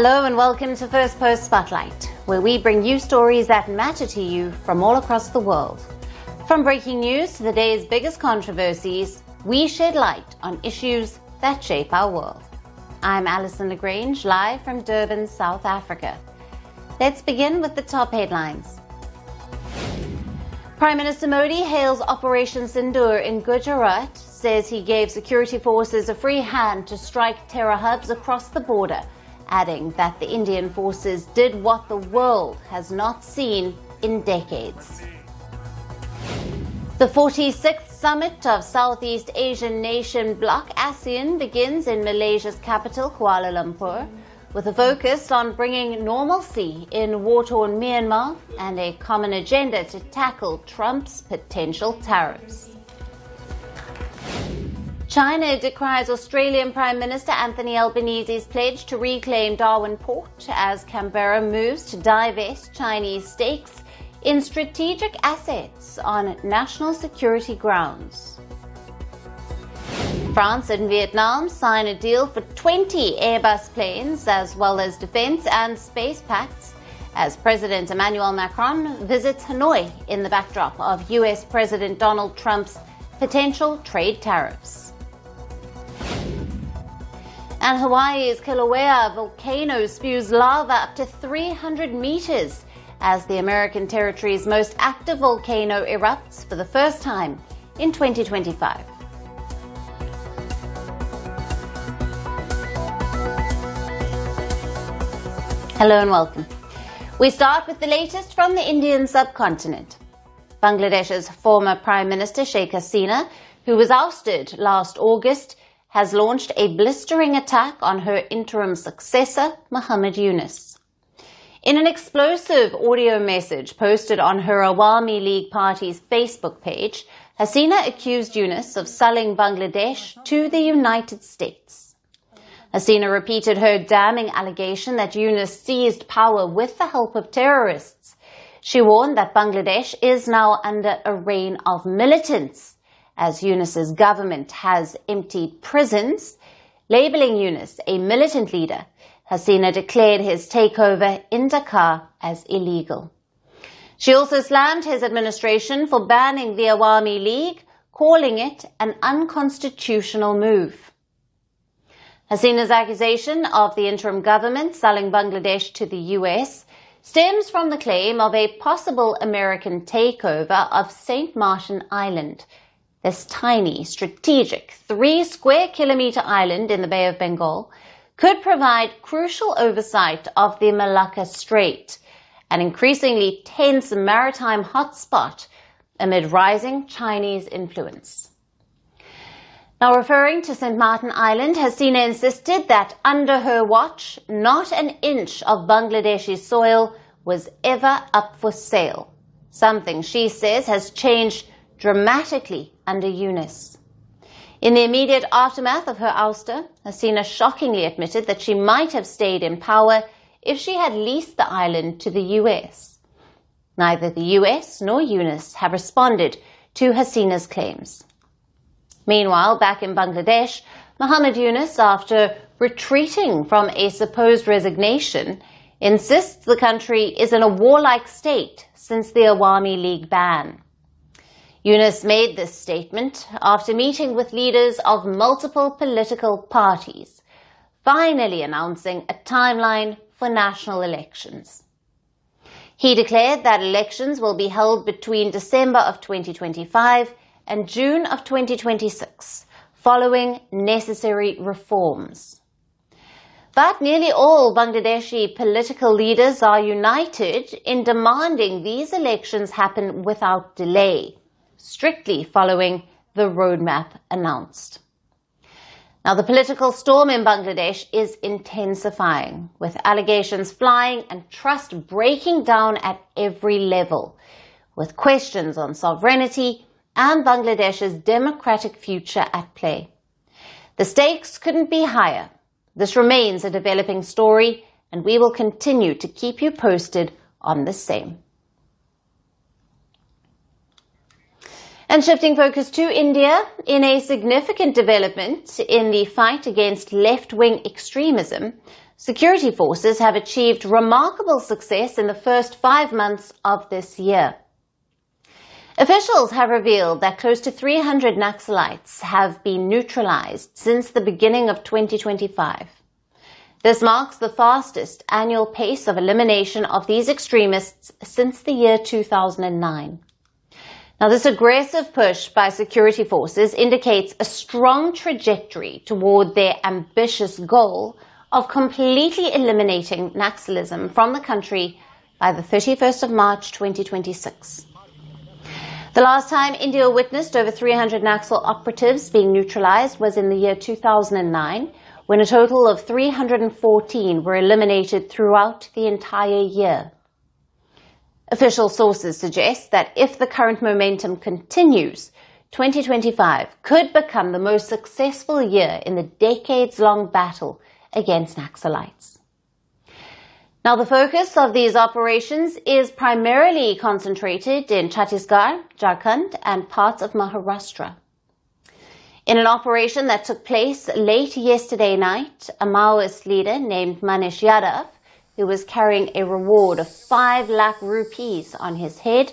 Hello and welcome to Firstpost Spotlight, where we bring you stories that matter to you from all across the world. From breaking news to the day's biggest controversies, we shed light on issues that shape our world. I'm Alison LaGrange, live from Durban, South Africa. Let's begin with the top headlines. Prime Minister Modi hails Operation Sindoor in Gujarat, says he gave security forces a free hand to strike terror hubs across the border, adding that the Indian forces did what the world has not seen in decades. The 46th Summit of Southeast Asian Nation Bloc ASEAN begins in Malaysia's capital, Kuala Lumpur, with a focus on bringing normalcy in war-torn Myanmar and a common agenda to tackle Trump's potential tariffs. China decries Australian Prime Minister Anthony Albanese's pledge to reclaim Darwin Port as Canberra moves to divest Chinese stakes in strategic assets on national security grounds. France and Vietnam sign a deal for 20 Airbus planes as well as defense and space pacts as President Emmanuel Macron visits Hanoi in the backdrop of US President Donald Trump's potential trade tariffs. And Hawaii's Kilauea volcano spews lava up to 300 meters as the American territory's most active volcano erupts for the first time in 2025. Hello and welcome. We start with the latest from the Indian subcontinent. Bangladesh's former Prime Minister Sheikh Hasina, who was ousted last August, has launched a blistering attack on her interim successor, Muhammad Yunus. In an explosive audio message posted on her Awami League Party's Facebook page, Hasina accused Yunus of selling Bangladesh to the United States. Hasina repeated her damning allegation that Yunus seized power with the help of terrorists. She warned that Bangladesh is now under a reign of militants, as Yunus's government has emptied prisons. Labeling Yunus a militant leader, Hasina declared his takeover in Dhaka as illegal. She also slammed his administration for banning the Awami League, calling it an unconstitutional move. Hasina's accusation of the interim government selling Bangladesh to the US stems from the claim of a possible American takeover of St. Martin Island. This tiny, strategic 3 square kilometer island in the Bay of Bengal could provide crucial oversight of the Malacca Strait, an increasingly tense maritime hotspot amid rising Chinese influence. Now, referring to St. Martin Island, Hasina insisted that under her watch, not an inch of Bangladeshi soil was ever up for sale, something she says has changed dramatically under Yunus. In the immediate aftermath of her ouster, Hasina shockingly admitted that she might have stayed in power if she had leased the island to the US. Neither the US nor Yunus have responded to Hasina's claims. Meanwhile, back in Bangladesh, Muhammad Yunus, after retreating from a supposed resignation, insists the country is in a warlike state since the Awami League ban. Yunus made this statement after meeting with leaders of multiple political parties, finally announcing a timeline for national elections. He declared that elections will be held between December of 2025 and June of 2026, following necessary reforms. But nearly all Bangladeshi political leaders are united in demanding these elections happen without delay, strictly following the roadmap announced. Now, the political storm in Bangladesh is intensifying, with allegations flying and trust breaking down at every level, with questions on sovereignty and Bangladesh's democratic future at play. The stakes couldn't be higher. This remains a developing story, and we will continue to keep you posted on the same. And shifting focus to India, in a significant development in the fight against left-wing extremism, security forces have achieved remarkable success in the first 5 months of this year. Officials have revealed that close to 300 Naxalites have been neutralized since the beginning of 2025. This marks the fastest annual pace of elimination of these extremists since the year 2009. Now, this aggressive push by security forces indicates a strong trajectory toward their ambitious goal of completely eliminating Naxalism from the country by the 31st of March 2026. The last time India witnessed over 300 Naxal operatives being neutralized was in the year 2009, when a total of 314 were eliminated throughout the entire year. Official sources suggest that if the current momentum continues, 2025 could become the most successful year in the decades-long battle against Naxalites. Now, the focus of these operations is primarily concentrated in Chhattisgarh, Jharkhand, and parts of Maharashtra. In an operation that took place late yesterday night, a Maoist leader named Manish Yadav, who was carrying a reward of 5 lakh rupees on his head,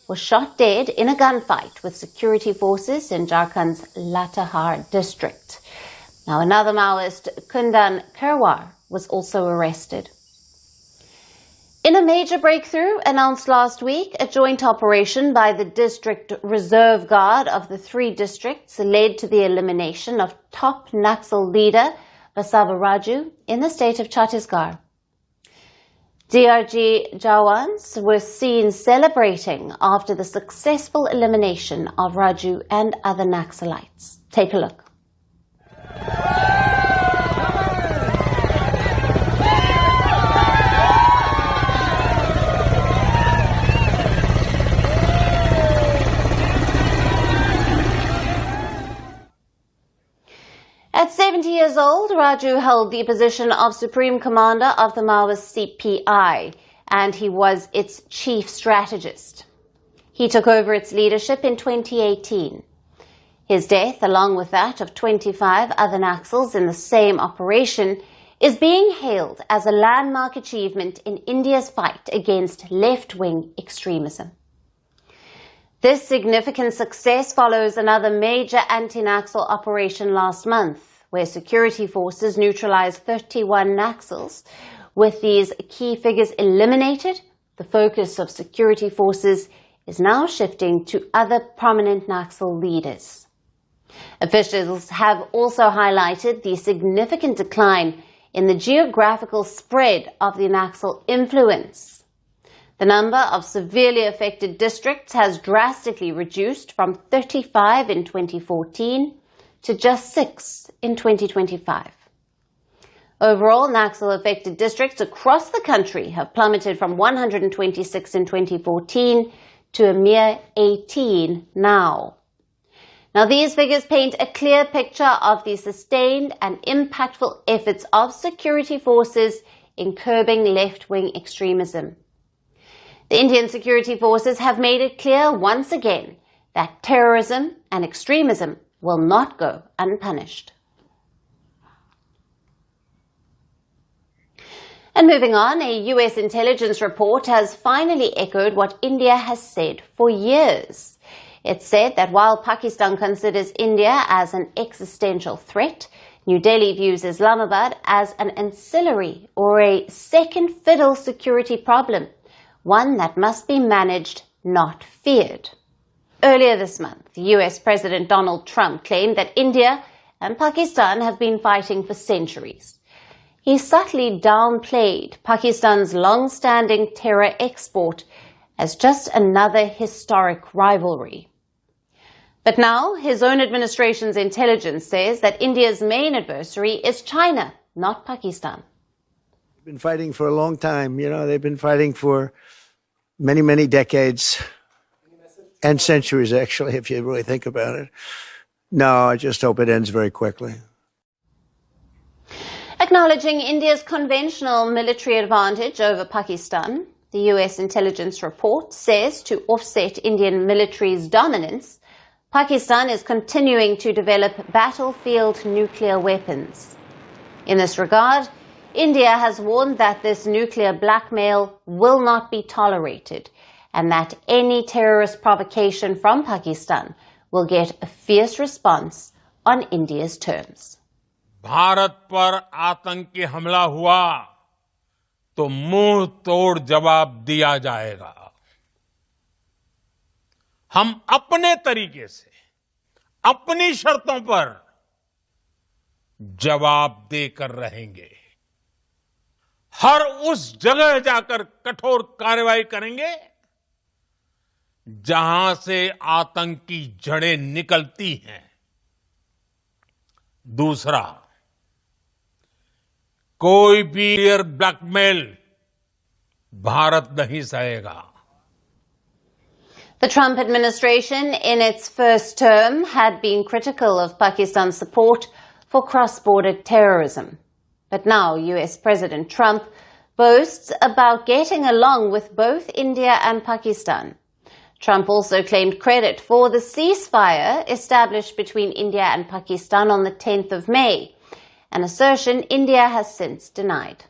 was shot dead in a gunfight with security forces in Jharkhand's Latehar district. Now, another Maoist, Kundan Kerwar, was also arrested. In a major breakthrough announced last week, a joint operation by the District Reserve Guard of the 3 districts led to the elimination of top Naxal leader Basava Raju in the state of Chhattisgarh. DRG Jawans were seen celebrating after the successful elimination of Raju and other Naxalites. Take a look. At 70 years old, Raju held the position of Supreme Commander of the Maoist CPI, and he was its chief strategist. He took over its leadership in 2018. His death, along with that of 25 other Naxals in the same operation, is being hailed as a landmark achievement in India's fight against left-wing extremism. This significant success follows another major anti-Naxal operation last month, where security forces neutralized 31 Naxals. With these key figures eliminated, the focus of security forces is now shifting to other prominent Naxal leaders. Officials have also highlighted the significant decline in the geographical spread of the Naxal influence. The number of severely affected districts has drastically reduced from 35 in 2014 to just 6 in 2025. Overall, Naxal-affected districts across the country have plummeted from 126 in 2014 to a mere 18 now. Now, these figures paint a clear picture of the sustained and impactful efforts of security forces in curbing left-wing extremism. The Indian security forces have made it clear once again that terrorism and extremism will not go unpunished. And moving on, a US intelligence report has finally echoed what India has said for years. It said that while Pakistan considers India as an existential threat, New Delhi views Islamabad as an ancillary or a second fiddle security problem, one that must be managed, not feared. Earlier this month, US President Donald Trump claimed that India and Pakistan have been fighting for centuries. He subtly downplayed Pakistan's long-standing terror export as just another historic rivalry. But now, his own administration's intelligence says that India's main adversary is China, not Pakistan. They've been fighting for a long time. They've been fighting for many, many decades and centuries, actually, if you really think about it. No, I just hope it ends very quickly. Acknowledging India's conventional military advantage over Pakistan, the US intelligence report says to offset Indian military's dominance, Pakistan is continuing to develop battlefield nuclear weapons. In this regard, India has warned that this nuclear blackmail will not be tolerated and that any terrorist provocation from Pakistan will get a fierce response on India's terms. Bharat पर आतंकी हमला हुआ तो मुंह तोड़ जवाब दिया जाएगा। हम अपने तरीके से, अपनी शर्तों पर जवाब देकर रहेंगे। हर उस जगह जाकर कठोर कार्रवाई करेंगे जहां से आतंकी जड़ें निकलती हैं। दूसरा, कोई भी ब्लैकमेल भारत नहीं सहेगा। The Trump administration, in its first term, had been critical of Pakistan's support for cross-border terrorism. But now US President Trump boasts about getting along with both India and Pakistan. Trump also claimed credit for the ceasefire established between India and Pakistan on the 10th of May, an assertion India has since denied.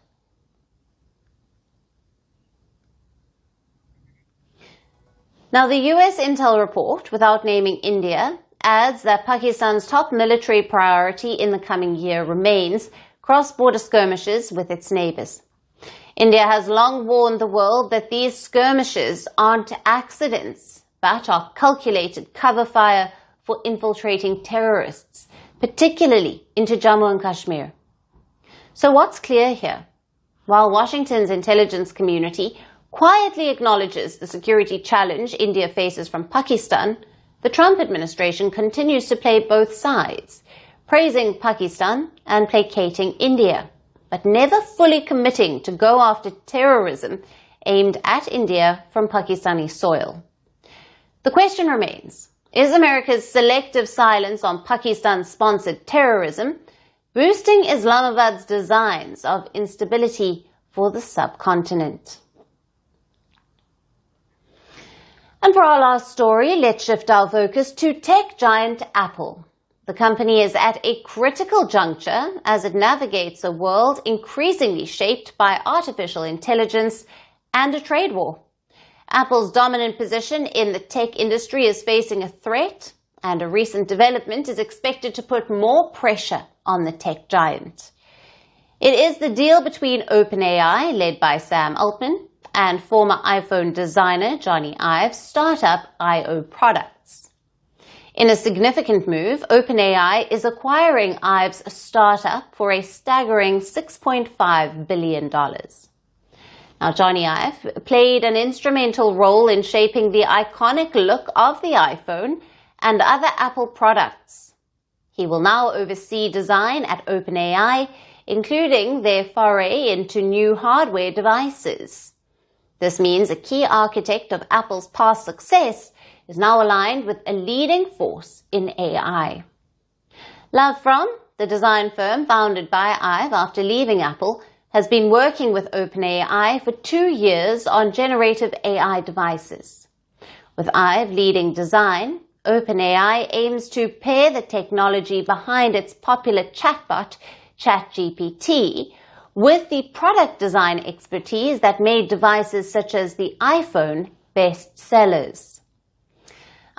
Now, the US intel report, without naming India, adds that Pakistan's top military priority in the coming year remains cross-border skirmishes with its neighbors. India has long warned the world that these skirmishes aren't accidents, but are calculated cover fire for infiltrating terrorists, particularly into Jammu and Kashmir. So what's clear here? While Washington's intelligence community quietly acknowledges the security challenge India faces from Pakistan, the Trump administration continues to play both sides, praising Pakistan and placating India, but never fully committing to go after terrorism aimed at India from Pakistani soil. The question remains, is America's selective silence on Pakistan-sponsored terrorism boosting Islamabad's designs of instability for the subcontinent? And for our last story, let's shift our focus to tech giant Apple. The company is at a critical juncture as it navigates a world increasingly shaped by artificial intelligence and a trade war. Apple's dominant position in the tech industry is facing a threat, and a recent development is expected to put more pressure on the tech giant. It is the deal between OpenAI, led by Sam Altman, and former iPhone designer Johnny Ive's startup IO Products. In a significant move, OpenAI is acquiring Ive's startup for a staggering $6.5 billion. Now, Johnny Ive played an instrumental role in shaping the iconic look of the iPhone and other Apple products. He will now oversee design at OpenAI, including their foray into new hardware devices. This means a key architect of Apple's past success is now aligned with a leading force in AI. Love From, the design firm founded by Ive after leaving Apple, has been working with OpenAI for 2 years on generative AI devices. With Ive leading design, OpenAI aims to pair the technology behind its popular chatbot, ChatGPT, with the product design expertise that made devices such as the iPhone best sellers.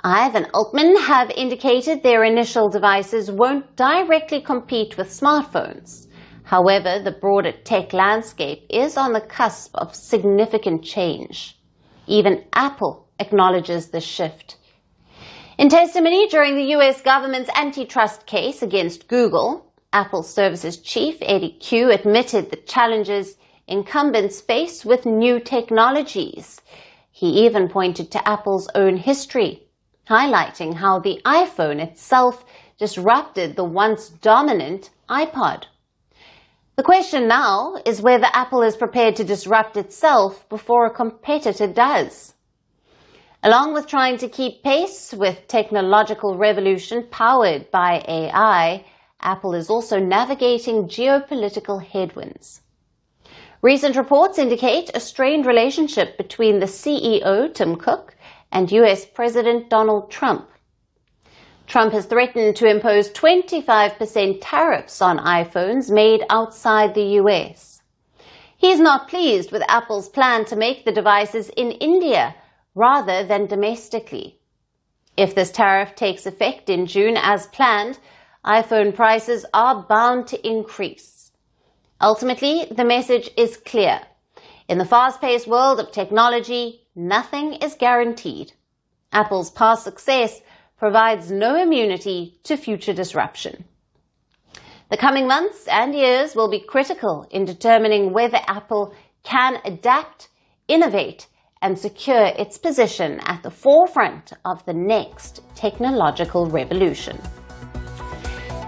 Ive and Altman have indicated their initial devices won't directly compete with smartphones. However, the broader tech landscape is on the cusp of significant change. Even Apple acknowledges this shift. In testimony during the US government's antitrust case against Google, Apple Services chief Eddie Q admitted the challenges incumbents face with new technologies. He even pointed to Apple's own history, highlighting how the iPhone itself disrupted the once dominant iPod. The question now is whether Apple is prepared to disrupt itself before a competitor does. Along with trying to keep pace with technological revolution powered by AI, Apple is also navigating geopolitical headwinds. Recent reports indicate a strained relationship between the CEO, Tim Cook, and US President Donald Trump. Trump has threatened to impose 25% tariffs on iPhones made outside the US. He's not pleased with Apple's plan to make the devices in India rather than domestically. If this tariff takes effect in June as planned, iPhone prices are bound to increase. Ultimately, the message is clear. In the fast-paced world of technology, nothing is guaranteed. Apple's past success provides no immunity to future disruption. The coming months and years will be critical in determining whether Apple can adapt, innovate, and secure its position at the forefront of the next technological revolution.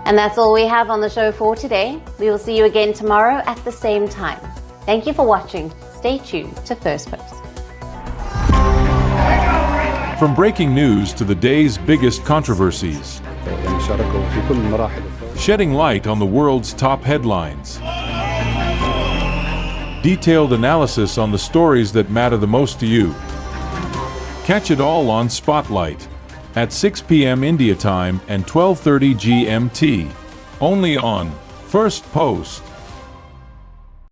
And that's all we have on the show for today. We will see you again tomorrow at the same time. Thank you for watching. Stay tuned to Firstpost. From breaking news to the day's biggest controversies, shedding light on the world's top headlines, detailed analysis on the stories that matter the most to you. Catch it all on Spotlight at 6 p.m. India time and 12:30 GMT, only on Firstpost.